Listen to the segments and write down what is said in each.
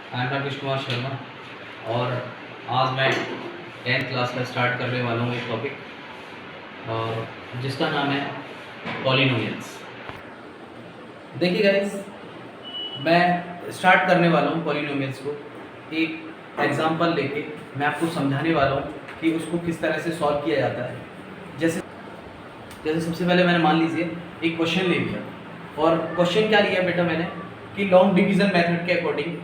I am Rakesh Kumar Sharma और आज मैं 10th क्लास में स्टार्ट करने वाला हूँ एक टॉपिक और जिसका नाम है पॉलिनोमियल्स। देखिए गाइस, मैं स्टार्ट करने वाला हूँ पॉलिनोमियल्स को एक एग्जांपल लेके। मैं आपको समझाने वाला हूँ कि उसको किस तरह से सॉल्व किया जाता है। जैसे जैसे सबसे पहले मैंने मान लीजिए एक क्वेश्चन ले लिया और क्वेश्चन क्या लिया बेटा मैंने कि लॉन्ग डिवीज़न मेथड के अकॉर्डिंग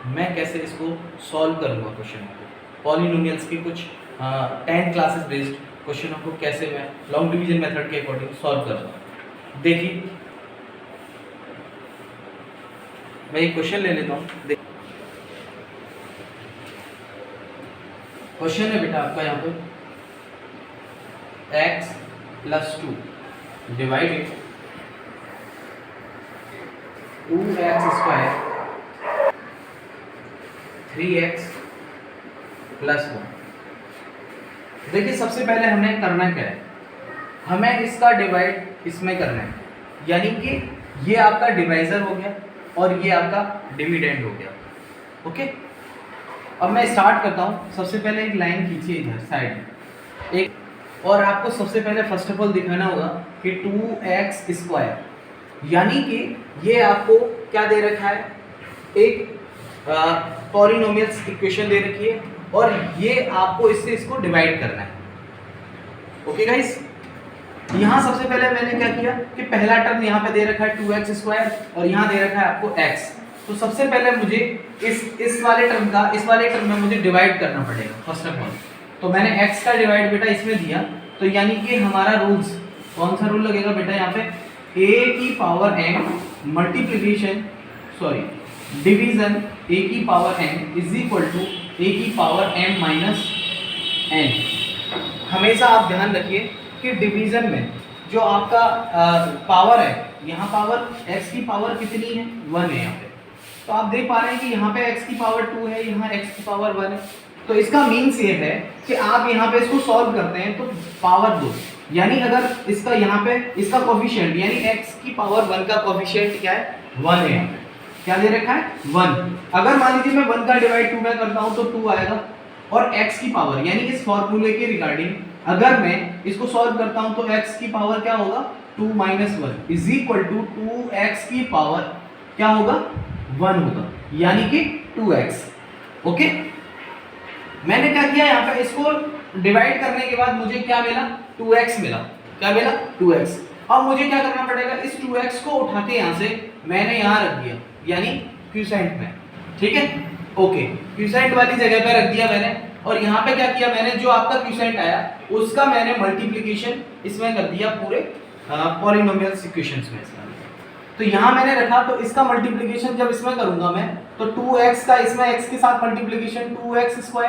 मैं कैसे इसको सॉल्व करूँगा क्वेश्चन को। पॉलिनोमियल्स के कुछ 10 क्लासेस बेस्ड क्वेश्चनों को कैसे मैं लॉन्ग डिवीज़न मेथड के अकॉर्डिंग सॉल्व करूँगा। देखिए मैं एक क्वेश्चन ले लेता हूँ। क्वेश्चन है बेटा आपका यहाँ पे x + 2 डिवाइडेड 2x² 3x + 1। देखिए सबसे पहले हमें करना क्या है, हमें इसका डिवाइड इसमें करना है, यानी कि ये आपका डिवाइजर हो गया और ये आपका डिविडेंड हो गया। ओके, अब मैं स्टार्ट करता हूँ। सबसे पहले एक लाइन खींचिए इधर साइड में एक, और आपको सबसे पहले फर्स्ट ऑफ ऑल दिखाना होगा कि 2x², यानी कि ये आपको क्या दे रखा है, एक पॉलिनोमियल्स इक्वेशन दे रखी है और ये आपको इससे इसको डिवाइड करना है। ओके गाइस, यहाँ सबसे पहले मैंने क्या किया कि पहला टर्म यहाँ पे दे रखा है 2x² और यहाँ दे रखा है आपको x। तो सबसे पहले मुझे इस वाले टर्म में मुझे डिवाइड करना पड़ेगा फर्स्ट ऑफ ऑल। तो मैंने x का डिवाइड बेटा इसमें दिया, तो यानी कि हमारा रूल्स कौन सा रूल लगेगा बेटा यहाँ पे, a⁴n multiplication division a⁴n is equal to a⁴m - n। हमेशा आप ध्यान रखिए कि डिवीजन में जो आपका पावर है, यहाँ पावर x की पावर कितनी है, 1 है यहाँ पे। तो आप देख पा रहे हैं कि यहाँ पे x की पावर 2 है, यहाँ x की पावर 1 है। तो इसका मीन्स ये है कि आप यहाँ पे इसको सॉल्व करते हैं तो पावर 2, यानी अगर इसका यहाँ पे इसका कोफिशिएंट यानी x की पावर 1 का कोफिशिएंट क्या है, 1 है। क्या दे रखा है, 1। अगर मान लीजिए मैं 1 का डिवाइड 2 में करता हूँ तो 2 आएगा, और x की पावर यानी इस फॉर्मूले के रिगार्डिंग अगर मैं इसको सॉल्व करता हूँ तो x की पावर क्या होगा, 2 - 1 इज इक्वल टू 2x की पावर क्या होगा, 1 होगा, यानी कि 2x। ओके, मैंने क्या किया यहाँ पे, इसको डिवाइड करने के बाद मुझे क्या मिला, 2x मिला। क्या मिला, 2x। अब मुझे क्या करना पड़ेगा, इस 2x को उठा के यहाँ से मैंने यहाँ रख दिया, यानी क्यूसेंट में। ठीक है, ओके, क्यूसेंट वाली जगह पे रख दिया मैंने, और यहाँ पे क्या किया मैंने, जो आपका क्यूसेंट आया उसका मैंने मल्टीप्लिकेशन इसमें कर दिया पूरे पॉलिनोमियल्स इक्वेशंस में। तो यहाँ मैंने रखा, तो इसका मल्टीप्लिकेशन जब इसमें करूंगा मैं तो 2x का इसमें x के साथ मल्टीप्लिकेशन 2x²।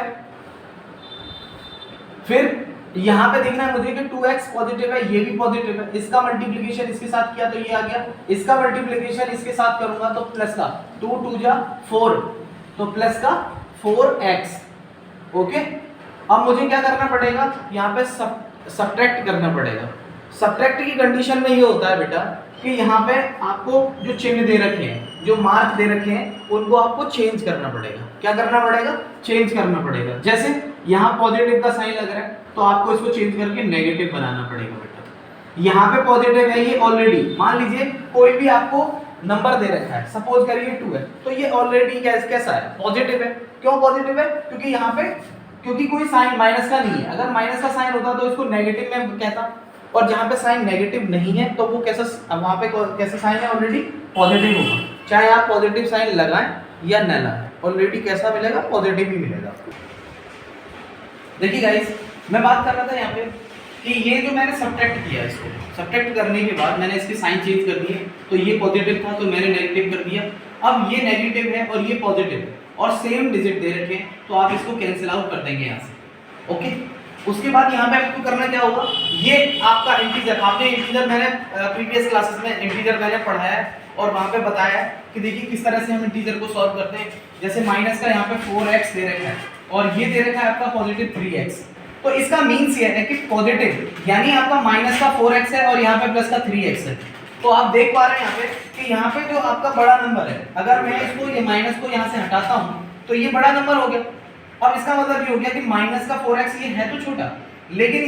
फिर यहाँ पे देखना है मुझे कि 2x पॉजिटिव है, ये भी पॉजिटिव है, इसका मल्टीप्लिकेशन इसके साथ किया तो ये आ गया, इसका मल्टीप्लिकेशन इसके साथ करूंगा तो प्लस का 2 × 2 = 4, तो प्लस का 4x। ओके, अब मुझे क्या करना पड़ेगा, यहाँ पे सब्ट्रैक्ट करना पड़ेगा। सब्ट्रैक्ट की कंडीशन में ये होता है बेटा कि यहाँ पे आपको जो चिन्ह दे रखे हैं, जो मार्क दे रखे हैं, उनको आपको चेंज करना पड़ेगा। क्या करना पड़ेगा, चेंज करना पड़ेगा। जैसे यहाँ पॉजिटिव का साइन लग रहा है तो आपको इसको चेंज करके नेगेटिव बनाना पड़ेगा बेटा। यहाँ पे पॉजिटिव है, ये ऑलरेडी मान लीजिए कोई भी आपको नंबर दे रखा है, सपोज करिए 2 है, तो ये ऑलरेडी कैसा है, पॉजिटिव है। क्यों पॉजिटिव है, क्योंकि यहाँ पे क्योंकि कोई साइन माइनस का नहीं है। अगर माइनस का साइन होता तो इसको नेगेटिव में कहता, और जहाँ पे साइन नेगेटिव नहीं है तो वो कैसा, वहाँ पे कैसा साइन है, ऑलरेडी पॉजिटिव होगा। चाहे आप पॉजिटिव साइन लगाएं या न लगाएं, ऑलरेडी कैसा मिलेगा, पॉजिटिव ही मिलेगा आपको। देखिए गाइस, मैं बात कर रहा था यहाँ पे कि ये जो मैंने सब्ट्रैक्ट किया, इसको सब्ट्रैक्ट करने के बाद मैंने इसके साइन चेंज कर दिए। तो ये पॉजिटिव था तो मैंने नेगेटिव कर दिया, अब ये नेगेटिव है और ये पॉजिटिव है और सेम डिजिट दे रखे हैं, तो आप इसको कैंसिल आउट कर देंगे यहाँ से। ओके, उसके बाद यहाँ पे आपको करना क्या होगा, ये आपका इंटीजर, आपने इंटीजर मैंने प्रीवियस क्लासेस में इंटीजर मैंने पढ़ाया है और वहाँ पे बताया है कि देखिए किस तरह से हम इंटीजर को सॉल्व करते हैं। जैसे माइनस का यहाँ पे 4x दे रखा है और ये दे रखा है आपका पॉजिटिव 3x। तो इसका मीन्स ये है कि पॉजिटिव यानी आपका माइनस का 4x है और यहाँ पे प्लस का 3x है। तो आप देख पा रहे हैं यहाँ पे कि यहाँ पे जो आपका बड़ा नंबर है, अगर मैं इसको ये माइनस को यहाँ से हटाता हूँ तो ये बड़ा नंबर हो गया। अब इसका मतलब ये हो गया कि माइनस का 4x ये है तो छोटा, लेकिन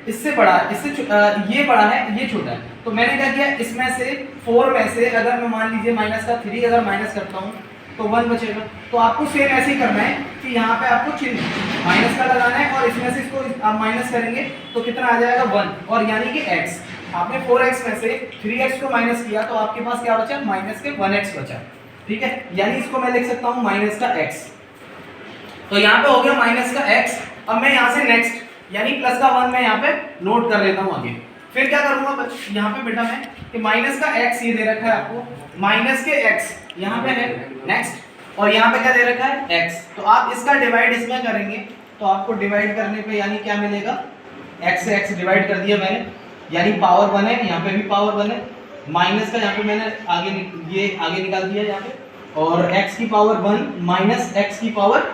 इससे बड़ा है, ये बड़ा है, ये छोटा है। तो मैंने क्या किया, इसमें से 4 में से अगर मैं मान लीजिए माइनस का 3 अगर माइनस करता हूँ तो 1 बचेगा। तो आपको सेम ऐसे ही करना है कि यहाँ पे आपको चिन्ह माइनस का लगाना है और इसमें से इसको आप माइनस करेंगे तो कितना आ जाएगा 1, और यानी कि x। आपने 4x में से 3x को माइनस किया तो आपके पास क्या बचा, माइनस के 1x बचा। ठीक है, यानी इसको मैं लिख सकता हूँ माइनस का x। तो यहाँ पे हो गया माइनस का x। अब मैं यहाँ से नेक्स्ट यानी प्लस का 1 मैं यहाँ पे नोट कर लेता हूँ आगे। फिर क्या करूंगा यहाँ पे बेटा मैं कि माइनस का x ये दे रखा है आपको, माइनस के x यहाँ पे है नेक्स्ट, और यहाँ पे क्या दे रखा है x। तो आप इसका डिवाइड इसमें करेंगे तो आपको डिवाइड करने पे यानी क्या मिलेगा, x से x डिवाइड कर दिया मैंने, यानी पावर 1 है, यहाँ पे भी पावर 1 है। माइनस का यहाँ पे मैंने आगे निकाल दिया यहाँ पे, और x की पावर 1 माइनस x की पावर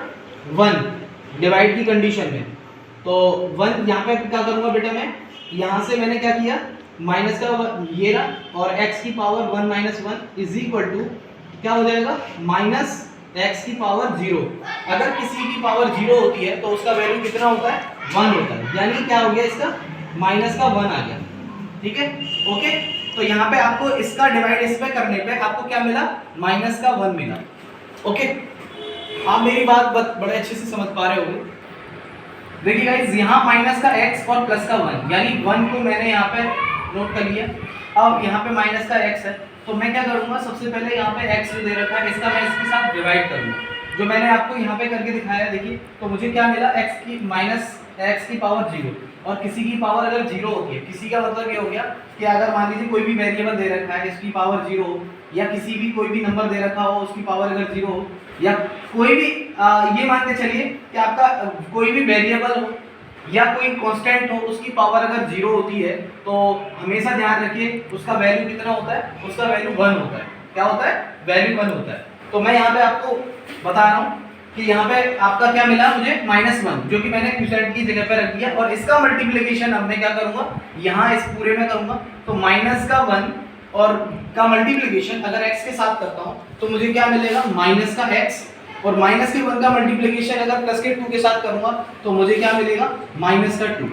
1 डिवाइड की कंडीशन में। तो 1 यहाँ पे क्या करूँगा बेटा मैं, यहाँ से मैंने क्या किया, माइनस का ये रहा और x की power 1 minus 1 is equal to क्या हो जाएगा, माइनस x की पावर 0। अगर किसी की पावर 0 होती है तो उसका वैल्यू कितना होता है, 1 होता है, यानी क्या हो गया इसका माइनस का 1 आ गया। ठीक है, ओके। तो यहाँ पे आपको इसका डिवाइड इस पे करने पे आपको क्या मिला, माइनस का 1 मिला। ओके, आप मेरी बात बड़े अच्छे से समझ पा रहे होंगे। देखिए गाइस, यहाँ माइनस का x और प्लस का 1, यानी 1 को मैंने यहाँ पे नोट कर लिया। अब यहाँ पे माइनस का x है तो मैं क्या करूँगा, सबसे पहले यहाँ पे x जो दे रखा है इसका मैं इसके साथ डिवाइड करूँगा, जो मैंने आपको यहाँ पे करके दिखाया। देखिए तो मुझे क्या मिला, x की माइनस x की पावर 0, और किसी की पावर अगर 0 होती है, किसी का मतलब ये हो गया कि अगर मान लीजिए कोई भी वेरिएबल दे रखा है इसकी पावर 0 हो, या किसी भी कोई भी नंबर दे रखा हो उसकी पावर अगर 0 हो, या कोई भी ये मान के चलिए कि आपका कोई भी वेरिएबल हो या कोई कांस्टेंट हो उसकी पावर अगर 0 होती है तो हमेशा ध्यान रखिए उसका वैल्यू कितना होता है, उसका वैल्यू 1 होता है। क्या होता है, वैल्यू 1 होता है। तो मैं यहाँ पे आपको बता रहा हूँ कि यहाँ पे आपका क्या मिला मुझे, -1, जो कि मैंने क्वोशिएंट की जगह पे रख दिया, और इसका मल्टीप्लिकेशन अब मैं क्या करूँगा, यहाँ इस पूरे में करूँगा। तो माइनस का 1 और का मल्टीप्लिकेशन अगर x के साथ करता हूँ तो मुझे क्या मिलेगा, माइनस का x, और माइनस के 1 का मल्टीप्लिकेशन अगर प्लस के 2 के साथ करूँगा तो मुझे क्या मिलेगा, माइनस का 2।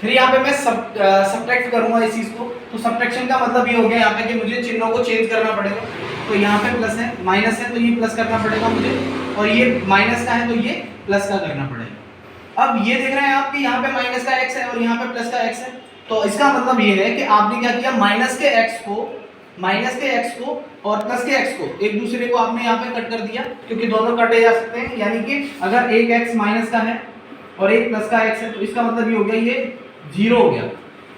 फिर यहाँ पे मैं सब्ट्रैक्ट करूँगा इस चीज़ को, तो सब्ट्रैक्शन का मतलब ये हो गया यहाँ पे कि मुझे चिन्हों को चेंज करना पड़ेगा। तो यहाँ पे प्लस है, माइनस है तो ये प्लस करना पड़ेगा मुझे, और ये माइनस का है तो ये प्लस का करना पड़ेगा। अब ये देख रहे हैं आप कि यहाँ पे माइनस का x है और यहाँ पे प्लस का x है, तो इसका मतलब ये है कि आपने क्या किया, माइनस के x को और प्लस के x को एक दूसरे को आपने यहाँ पे कट कर दिया, क्योंकि दोनों कटे जा सकते हैं। यानी कि अगर एक x माइनस का है और एक प्लस का x है तो इसका मतलब ये हो गया, ये 0 हो गया।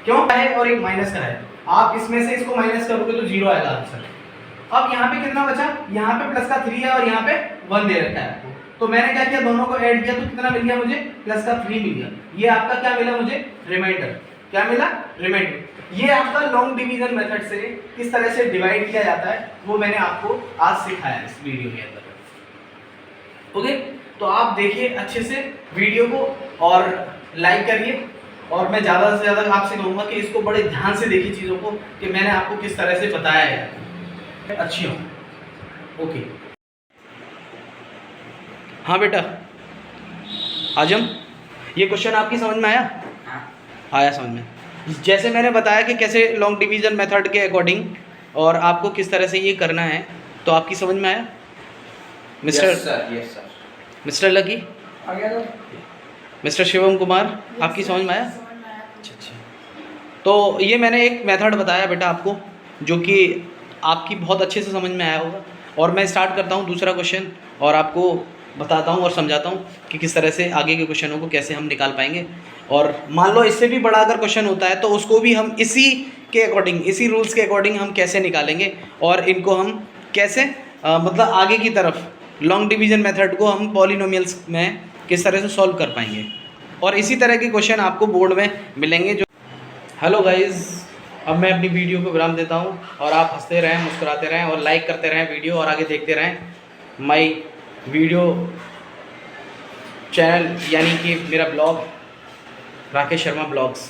क्यों है, और एक माइनस का है, आप इसमें से इसको माइनस करोगे तो 0 आएगा आंसर। अब यहाँ पे कितना बचा, यहाँ पे प्लस का 3 है और यहाँ पे 1 दे रखा है आपको, तो मैंने क्या किया, दोनों को ऐड किया तो कितना मिल गया मुझे, प्लस का 3 मिल गया। ये आपका क्या मिला मुझे, रिमाइंडर। क्या मिला, रिमाइंडर। ये आपका लॉन्ग डिवीजन मेथड से किस तरह से डिवाइड किया जाता है वो मैंने आपको आज सिखाया इस वीडियो के अंदर। ओके, तो आप देखिए अच्छे से वीडियो को और लाइक करिए, और मैं ज़्यादा से ज़्यादा आपसे कहूँगा कि इसको बड़े ध्यान से देखिए चीज़ों को कि मैंने आपको किस तरह से बताया है अच्छी हो। ओके, हाँ बेटा आजम, ये क्वेश्चन आपकी समझ में आया? आया समझ में। जैसे मैंने बताया कि कैसे लॉन्ग डिवीजन मेथड के अकॉर्डिंग और आपको किस तरह से ये करना है, तो आपकी समझ में आया mister? Yes sir. Mister Lucky, आ गया तो? मिस्टर शिवम कुमार, आपकी समझ में आया? अच्छा, तो ये मैंने एक मेथड बताया बेटा आपको जो कि आपकी बहुत अच्छे से समझ में आया होगा, और मैं स्टार्ट करता हूँ दूसरा क्वेश्चन और आपको बताता हूँ और समझाता हूँ कि किस तरह से आगे के क्वेश्चनों को कैसे हम निकाल पाएंगे। और मान लो इससे भी बड़ा अगर क्वेश्चन होता है तो उसको भी हम इसी के अकॉर्डिंग, इसी रूल्स के अकॉर्डिंग हम कैसे निकालेंगे, और इनको हम कैसे मतलब आगे की तरफ लॉन्ग डिवीजन मेथड को हम पॉलिनोमियल्स में किस तरह से सॉल्व कर पाएंगे, और इसी तरह के क्वेश्चन आपको बोर्ड में मिलेंगे। जो हेलो गाइस, अब मैं अपनी वीडियो को विराम देता हूँ, और आप हंसते रहें, मुस्कुराते रहें और लाइक करते रहें वीडियो, और आगे देखते रहें माई वीडियो चैनल, यानी कि मेरा ब्लॉग राकेश शर्मा ब्लॉग्स।